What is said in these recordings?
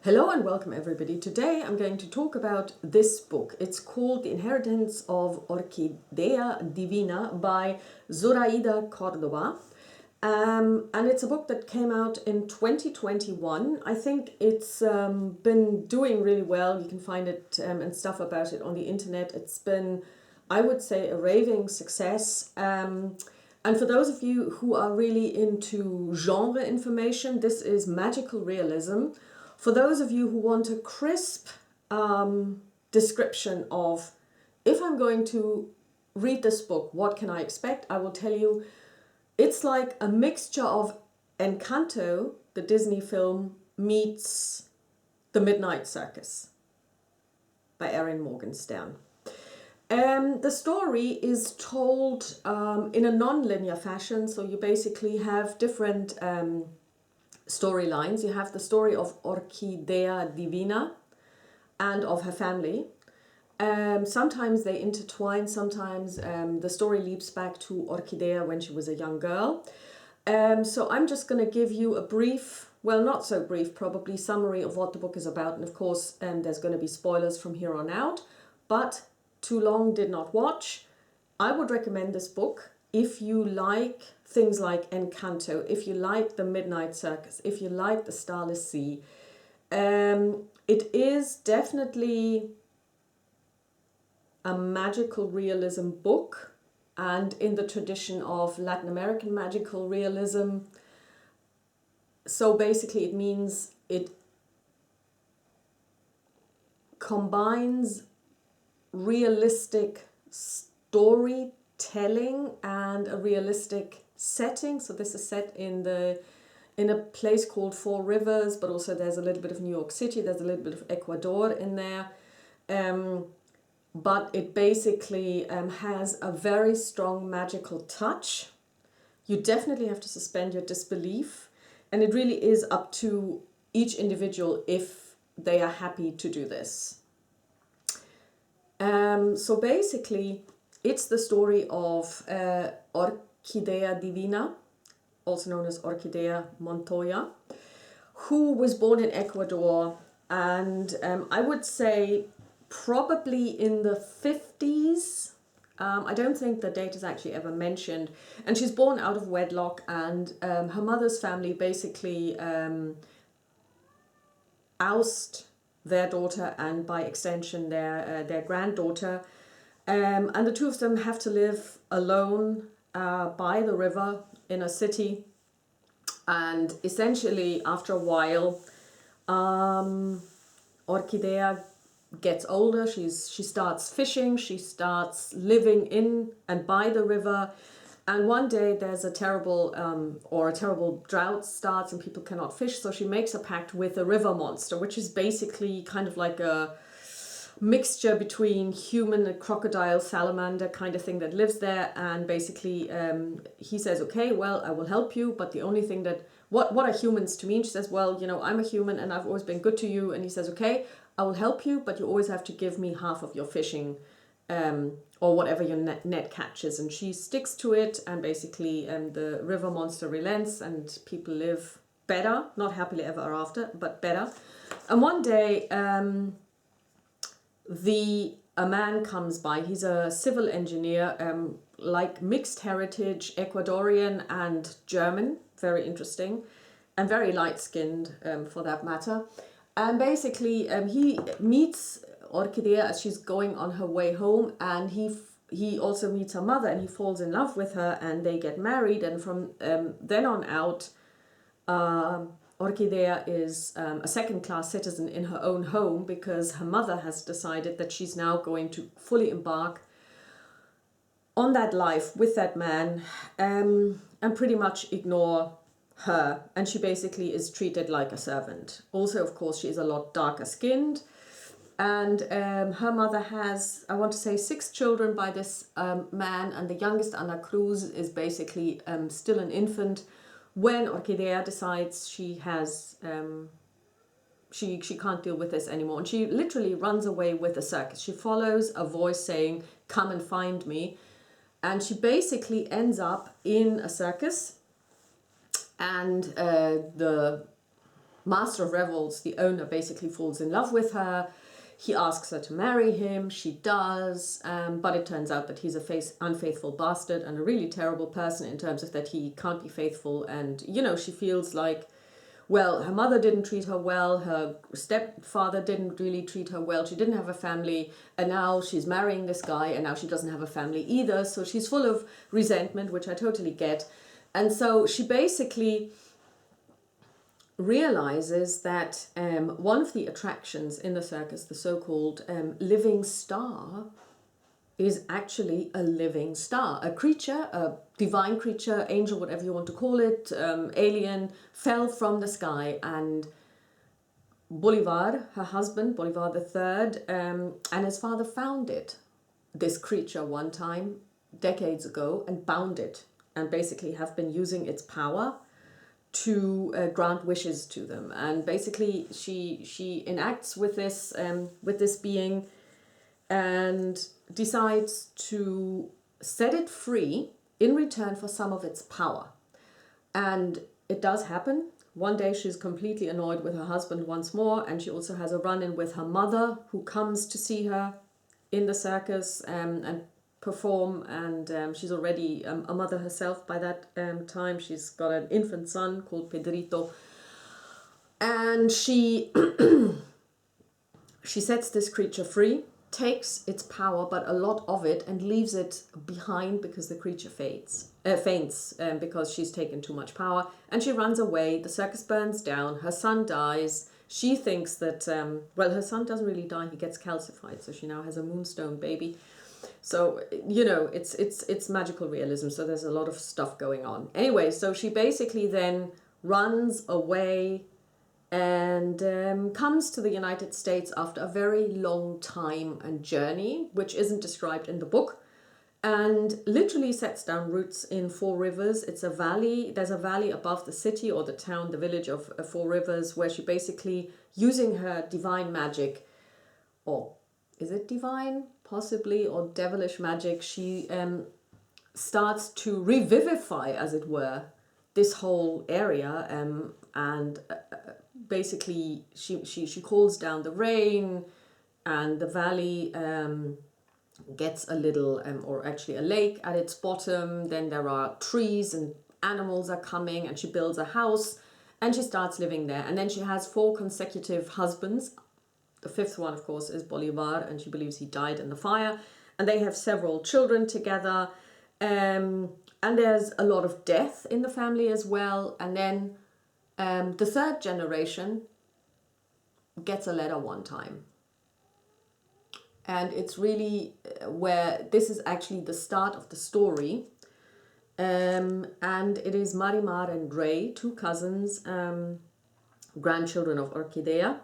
Hello and welcome everybody. Today I'm going to talk about this book. It's called The Inheritance of Orquídea Divina by Zoraida Cordova. And it's a book that came out in 2021. I think it's been doing really well. You can find it and stuff about it on the internet. It's been, I would say, a raving success. And for those of you who are really into genre information, this is magical realism. For those of you who want a crisp description of, if I'm going to read this book, what can I expect? I will tell you, it's like a mixture of Encanto, the Disney film, meets The Midnight Circus by Erin Morgenstern. The story is told in a non-linear fashion, so you basically have different storylines. You have the story of Orquídea Divina and of her family. Sometimes they intertwine, sometimes the story leaps back to Orquídea when she was a young girl. So I'm just going to give you a brief, well, not so brief, probably summary of what the book is about. And of course, there's going to be spoilers from here on out, but too long did not watch. I would recommend this book if you like things like Encanto, if you like The Midnight Circus, if you like The Starless Sea. It is definitely a magical realism book, and in the tradition of Latin American magical realism. So basically it means it combines realistic storytelling and a realistic setting. So this is set in a place called Four Rivers, but also there's a little bit of New York City, there's a little bit of Ecuador in there. But it basically has a very strong magical touch. You definitely have to suspend your disbelief, and it really is up to each individual if they are happy to do this. So basically, it's the story of Orquídea Divina, also known as Orquídea Montoya, who was born in Ecuador, and I would say probably in the 50s. I don't think the date is actually ever mentioned. And she's born out of wedlock, and her mother's family basically oust their daughter and by extension their granddaughter. And the two of them have to live alone by the river in a city. And essentially, after a while, Orquídea gets older. She starts fishing. She starts living in and by the river. And one day there's a terrible drought starts and people cannot fish. So she makes a pact with a river monster, which is basically kind of like a mixture between human and crocodile salamander kind of thing that lives there. And basically he says, okay, well, I will help you. But the only thing that, what are humans to me? And she says, well, you know, I'm a human and I've always been good to you. And he says, okay, I will help you, but you always have to give me half of your fishing or whatever your net catches. And she sticks to it, and basically the river monster relents and people live better, not happily ever after, but better. And one day a man comes by. He's a civil engineer, like mixed heritage, Ecuadorian and German, very interesting, and very light-skinned for that matter. And basically he meets Orquídea as she's going on her way home, and he also meets her mother, and he falls in love with her, and they get married. And from then on out, Orquídea is a second-class citizen in her own home, because her mother has decided that she's now going to fully embark on that life with that man and pretty much ignore her. And she basically is treated like a servant. Also, of course, she is a lot darker skinned. And her mother has, I want to say, 6 children by this man. And the youngest, Ana Cruz, is basically still an infant when Orquídea decides she has, she can't deal with this anymore. And she literally runs away with the circus. She follows a voice saying, come and find me. And she basically ends up in a circus. And the master of revels, the owner, basically falls in love with her. He asks her to marry him. She does, but it turns out that he's a unfaithful bastard and a really terrible person in terms of that he can't be faithful. And, you know, she feels like, well, her mother didn't treat her well, her stepfather didn't really treat her well, she didn't have a family, and now she's marrying this guy, and now she doesn't have a family either, so she's full of resentment, which I totally get. And so she basically realizes that one of the attractions in the circus, the so-called living star, is actually a living star, a creature, a divine creature, angel, whatever you want to call it, alien, fell from the sky, and Bolivar, her husband, Bolivar III, and his father found it, this creature, one time, decades ago, and bound it, and basically have been using its power to grant wishes to them. And basically she enacts with this being and decides to set it free in return for some of its power. And it does happen. One day she's completely annoyed with her husband once more, and she also has a run-in with her mother, who comes to see her in the circus and perform, and she's already a mother herself by that time. She's got an infant son called Pedrito, and she she sets this creature free, takes its power, but a lot of it, and leaves it behind because the creature faints because she's taken too much power, and she runs away. The circus burns down, her son dies. She thinks that, well, her son doesn't really die, he gets calcified, so she now has a moonstone baby. So, you know, it's magical realism, so there's a lot of stuff going on. Anyway, so she basically then runs away and comes to the United States after a very long time and journey, which isn't described in the book, and literally sets down roots in Four Rivers. It's a valley. There's a valley above the city or the town, the village of Four Rivers, where she basically, using her divine magic, or is it divine? Possibly, or devilish magic, she starts to revivify, as it were, this whole area, and basically she calls down the rain, and the valley gets a little, or actually a lake at its bottom. Then there are trees and animals are coming, and she builds a house and she starts living there. And then she has 4 consecutive husbands. The 5th one, of course, is Bolivar, and she believes he died in the fire. And they have several children together. And there's a lot of death in the family as well. And then the 3rd generation gets a letter one time. And it's really where this is actually the start of the story. And it is Marimar and Ray, 2 cousins, grandchildren of Orquídea,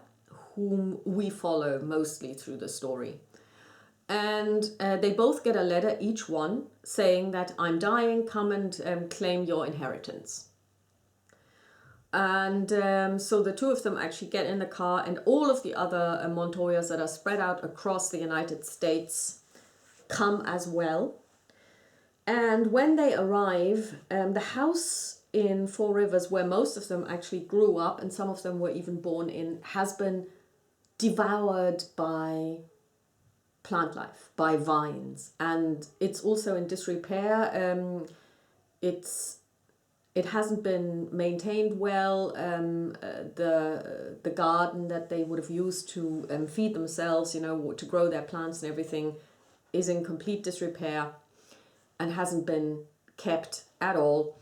whom we follow mostly through the story. And they both get a letter, each one, saying that I'm dying, come and claim your inheritance. And so the 2 of them actually get in the car, and all of the other Montoyas that are spread out across the United States come as well. And when they arrive, the house in Four Rivers, where most of them actually grew up, and some of them were even born in, has been devoured by plant life, by vines. And it's also in disrepair. It hasn't been maintained well. The garden that they would have used to feed themselves, you know, to grow their plants and everything, is in complete disrepair and hasn't been kept at all.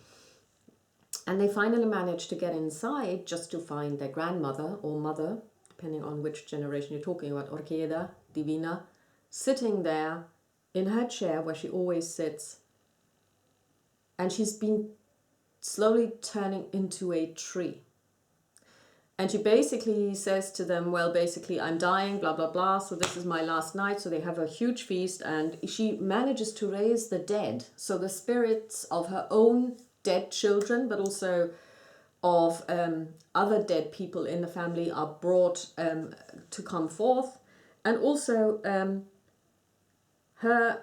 And they finally manage to get inside just to find their grandmother or mother, depending on which generation you're talking about, Orquídea, Divina, sitting there in her chair where she always sits. And she's been slowly turning into a tree. And she basically says to them, well, basically, I'm dying, blah, blah, blah, so this is my last night. So they have a huge feast, and she manages to raise the dead. So the spirits of her own dead children, but also of other dead people in the family, are brought to come forth. And also her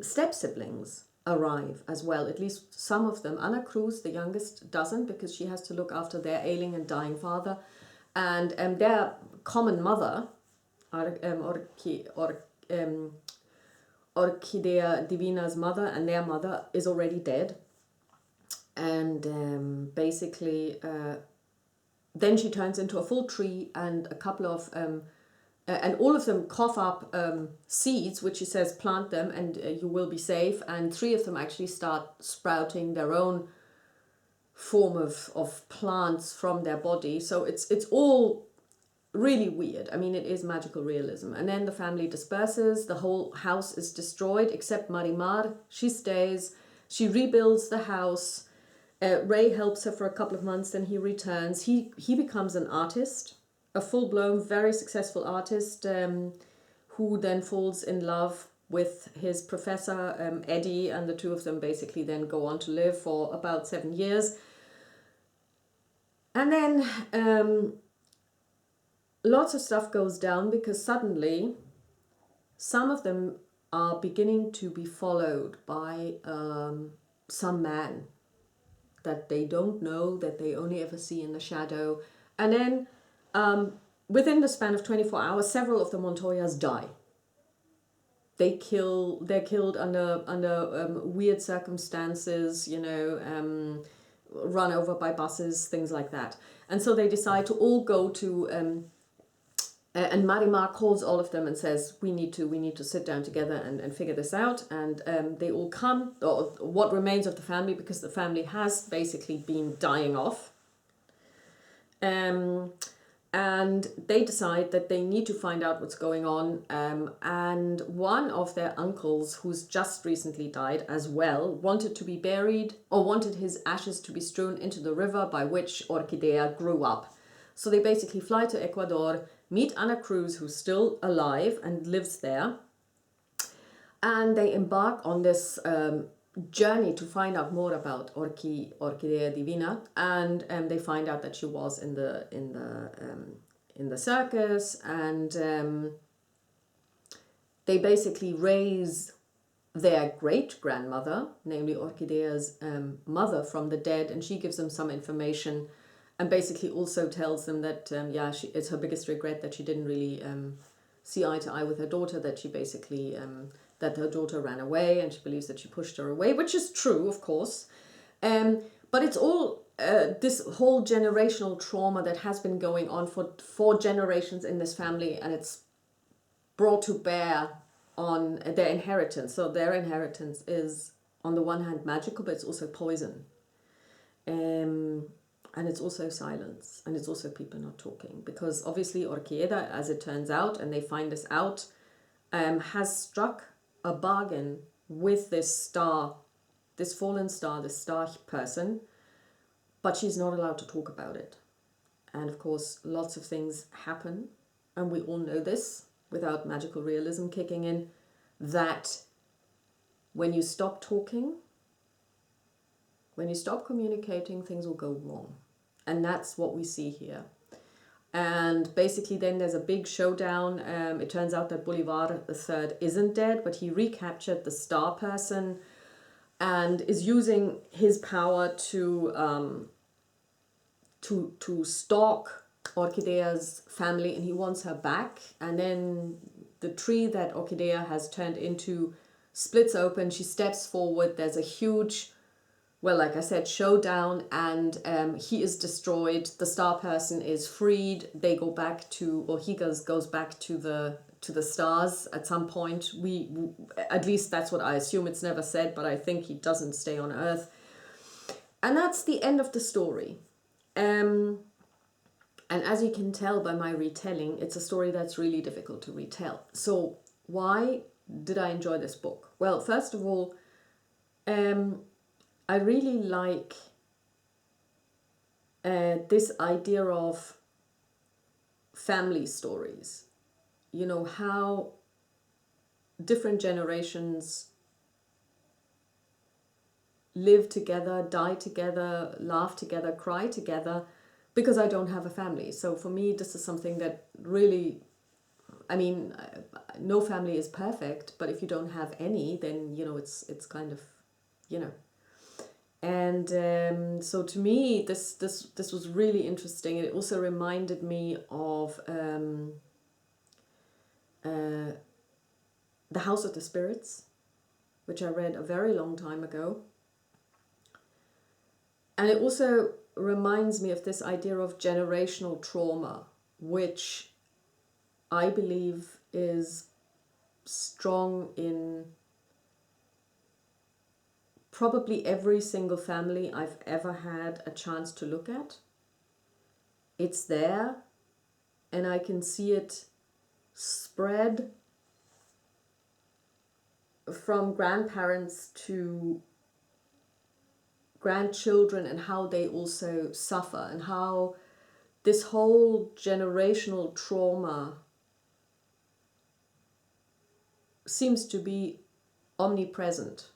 step-siblings arrive as well. At least some of them. Anna Cruz, the youngest, doesn't, because she has to look after their ailing and dying father. And their common mother, Orquídea Divina's mother, and their mother is already dead. And basically, then she turns into a full tree, and a couple of and all of them cough up seeds, which she says plant them and you will be safe. And 3 of them actually start sprouting their own form of plants from their body. So it's all really weird. I mean, it is magical realism. And then the family disperses. The whole house is destroyed except Marimar. She stays. She rebuilds the house. Ray helps her for a couple of months, then he returns. He becomes an artist, a full-blown, very successful artist, who then falls in love with his professor, Eddie, and the 2 of them basically then go on to live for about 7 years. And then lots of stuff goes down, because suddenly some of them are beginning to be followed by some man that they don't know, that they only ever see in the shadow. And then within the span of 24 hours, several of the Montoyas die. They're killed under weird circumstances, run over by buses, things like that. And so they decide to all go to, and Marimar calls all of them and says, we need to sit down together and figure this out. And they all come, or what remains of the family, because the family has basically been dying off. And they decide that they need to find out what's going on. And one of their uncles, who's just recently died as well, wanted to be buried, or wanted his ashes to be strewn into the river by which Orquídea grew up. So they basically fly to Ecuador, meet Ana Cruz, who's still alive and lives there, and they embark on this journey to find out more about Orquídea Divina, and they find out that she was in the circus, and they basically raise their great-grandmother, namely Orquídea's mother, from the dead, and she gives them some information, and basically also tells them that it's her biggest regret that she didn't really see eye to eye with her daughter, that she basically that her daughter ran away, and she believes that she pushed her away, which is true, of course. But it's all this whole generational trauma that has been going on for generations in this family, and it's brought to bear on their inheritance. So their inheritance is, on the one hand, magical, but it's also poison. And it's also silence, and it's also people not talking, because obviously Orquídea, as it turns out, and they find this out, has struck a bargain with this star, this fallen star, this star person, but she's not allowed to talk about it. And of course, lots of things happen, and we all know this, without magical realism kicking in, that when you stop talking, when you stop communicating, things will go wrong. And that's what we see here. And basically then there's a big showdown. It turns out that Bolivar III isn't dead, but he recaptured the star person and is using his power to stalk Orquídea's family, and he wants her back. And then the tree that Orquídea has turned into splits open. She steps forward. There's a huge, well, like I said, showdown, and he is destroyed. The star person is freed. They go back to, or he goes back to the stars at some point. At least that's what I assume. It's never said, but I think he doesn't stay on Earth. And that's the end of the story. And as you can tell by my retelling, it's a story that's really difficult to retell. So why did I enjoy this book? Well, first of all, I really like this idea of family stories. You know, how different generations live together, die together, laugh together, cry together, because I don't have a family. So for me, this is something that really, I mean, no family is perfect, but if you don't have any, then, you know, it's kind of you know. And so to me, this was really interesting. It also reminded me of The House of the Spirits, which I read a very long time ago. And it also reminds me of this idea of generational trauma, which I believe is strong in probably every single family I've ever had a chance to look at. It's there, and I can see it spread from grandparents to grandchildren, and how they also suffer, and how this whole generational trauma seems to be omnipresent,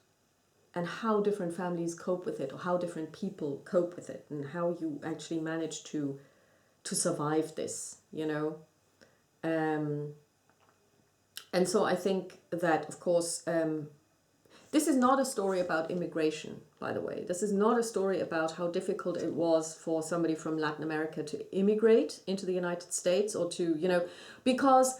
and how different families cope with it, or how different people cope with it, and how you actually manage to survive this, you know. And so I think that, of course, this is not a story about immigration, by the way. This is not a story about how difficult it was for somebody from Latin America to immigrate into the United States, or to, you know, because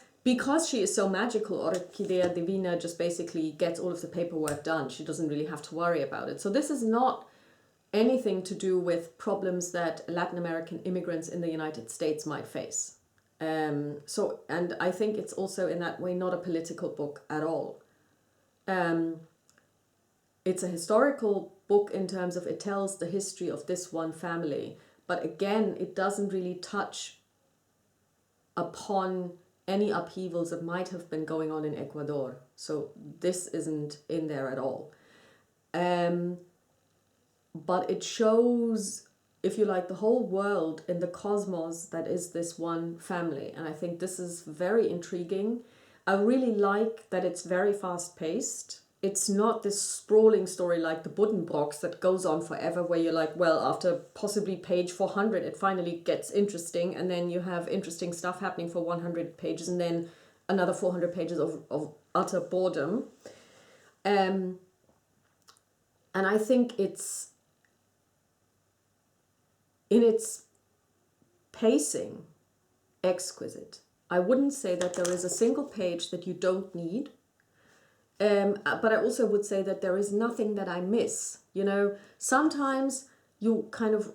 she is so magical, Orquídea Divina just basically gets all of the paperwork done. She doesn't really have to worry about it. So this is not anything to do with problems that Latin American immigrants in the United States might face. And I think it's also in that way not a political book at all. It's a historical book in terms of it tells the history of this one family, but again, it doesn't really touch upon any upheavals that might have been going on in Ecuador. So this isn't in there at all. But it shows, if you like, the whole world in the cosmos that is this one family. And I think this is very intriguing. I really like that it's very fast paced. It's not this sprawling story like the Buddenbrooks that goes on forever, where you're like, well, after possibly page 400, it finally gets interesting. And then you have interesting stuff happening for 100 pages, and then another 400 pages of utter boredom. And I think it's, in its pacing, exquisite. I wouldn't say that there is a single page that you don't need. But I also would say that there is nothing that I miss. You know, sometimes you kind of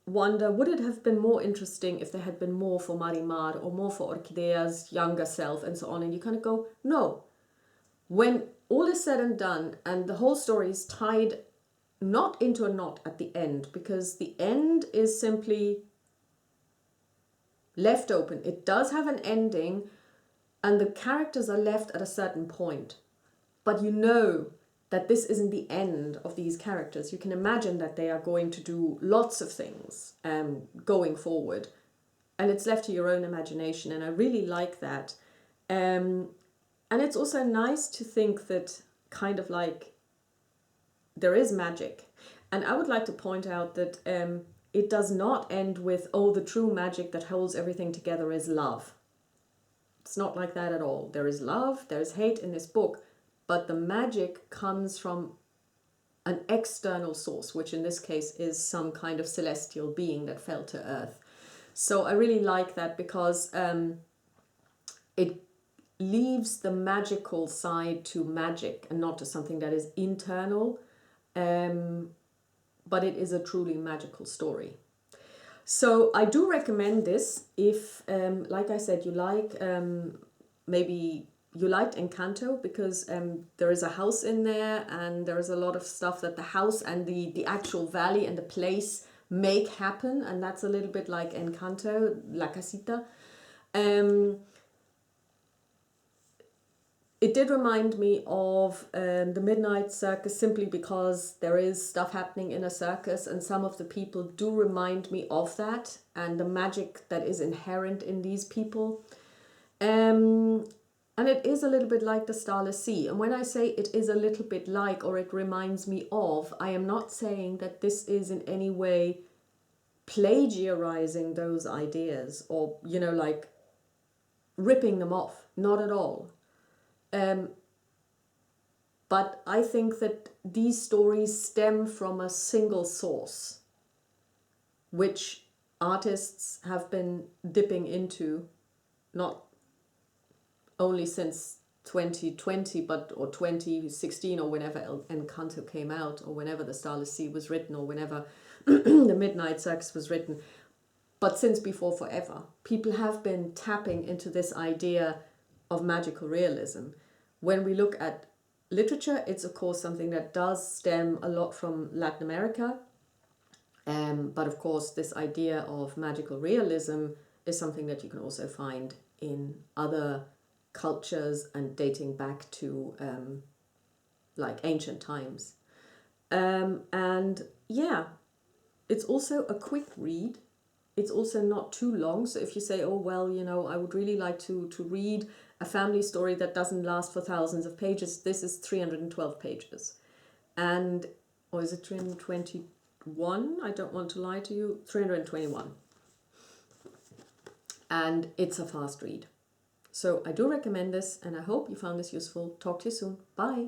wonder, would it have been more interesting if there had been more for Marimar, or more for Orquídea's younger self, and so on. And you kind of go, no. When all is said and done, and the whole story is tied not into a knot at the end, because the end is simply left open. It does have an ending, and the characters are left at a certain point. But you know that this isn't the end of these characters. You can imagine that they are going to do lots of things going forward. And it's left to your own imagination. And I really like that. And it's also nice to think that kind of like there is magic. And I would like to point out that it does not end with, oh, the true magic that holds everything together is love. It's not like that at all. There is love, there is hate in this book. But the magic comes from an external source, which in this case is some kind of celestial being that fell to earth. So I really like that, because it leaves the magical side to magic and not to something that is internal. But it is a truly magical story. So I do recommend this if, like I said, you like maybe... You liked Encanto, because there is a house in there, and there is a lot of stuff that the house and the actual valley and the place make happen, and that's a little bit like Encanto, La Casita. It did remind me of the Midnight Circus, simply because there is stuff happening in a circus, and some of the people do remind me of that, and the magic that is inherent in these people. And it is a little bit like the Starless Sea. And when I say it is a little bit like, or it reminds me of, I am not saying that this is in any way plagiarizing those ideas, or, you know, like ripping them off. Not at all. But I think that these stories stem from a single source, which artists have been dipping into, not only since 2020, but or 2016, or whenever Encanto came out, or whenever The Starless Sea was written, or whenever The Midnight Sax was written, but since before forever. People have been tapping into this idea of magical realism. When we look at literature, it's of course something that does stem a lot from Latin America. But of course, this idea of magical realism is something that you can also find in other cultures and dating back to like ancient times. And yeah, it's also a quick read. It's also not too long. So if you say, oh, well, you know, I would really like to read a family story that doesn't last for thousands of pages, this is 312 pages. And, or is it 321? I don't want to lie to you. 321. And it's a fast read. So I do recommend this, and I hope you found this useful. Talk to you soon. Bye.